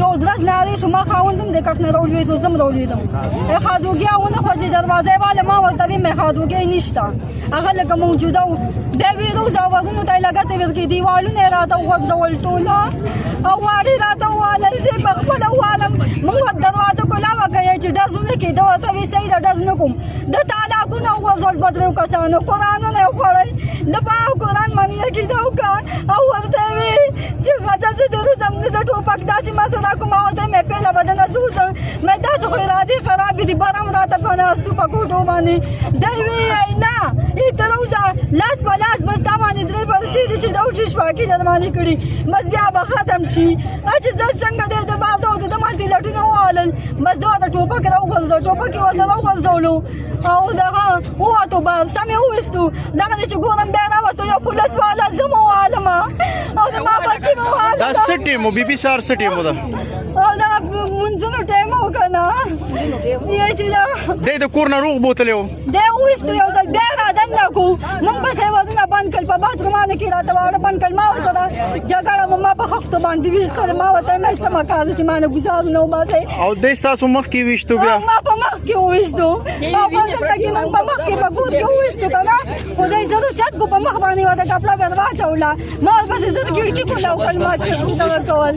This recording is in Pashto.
یو ورځ نارې شو، ما خاوند هم د کټ نه راولوېدو، زه هم راولوېدم. خادوګي ونه خوځي دروازه والا، ما ورته ویم خادوګي نشته، هغه لکه موجوده و. بیا ویرو زاورونو ته یې لګته ورکړې، دیوالونه یې راته وغورځول ټوله او واړې راته ووالل، زه یې پخپله ووالم. موږ ورته دروازه کولاوه کوې چې ډز ونه کړي، ده ورته وایي صحیح ده ډز نه کوم. ده تالاکونه وغورځول په درېو کسانو، قرآنونه یې وخوړل، ده په هغه قرآن باندې عقیده وکړه او ورته یې ویې چې غزه زه د روزم نه د ټوپک داسې ماته را کوم. هغه ته یې مې پیله بدنه زه اوسم، مې داسې خو ارادې خرابې دي، برم راته په ناستو په کوټو باندې. دی ویې نه ای تر اوسه لاس په لاس بس تا باندې درې پرچې دي چې د اوټې شپاکي در باندې کړي، بس بیا به ختم شي. چې زه څنګه دی د باده او د ده باندې لټونه ووالل، بس ده ورته ټوپک راوغورځول، ټوپک یې ورته راوغورځولو او دغه ووتو بهر، سم یې وویستو. دغه دی چې ګورم بیا راوستو یو پولیس والا، زه مو والمه او د ما بچې مو والم. دا څه ټیم و؟ بي بي سهار څه ټیم و ده؟ او دغه منځونو ټایم و که نه، یې چې دی د کور نه روغ بوتلی و، دی وویستو یو ځل، بیا را دننه کړو. موږ بس هېوادونه بند کړل، په باترومانو کې راته واړه بند کړل. ما ورسره جګړه وه، ما په خښتو باندې ویش کړل، ما ورته ویل څه مه کار چې ما نه ګزارونه وباسئ. او دی ستاسو مخکې ویشتو؟ بیا ما په مخ کې وویشتو او په دلته کې موږ په مخ کې په کور کې وویشتو که نه، خو دی زرو چت کو په مخ باندې ورته کپړه ور واچوله، ما ورپسې زر کړکي کوله او کلمات یې ورته ورکول.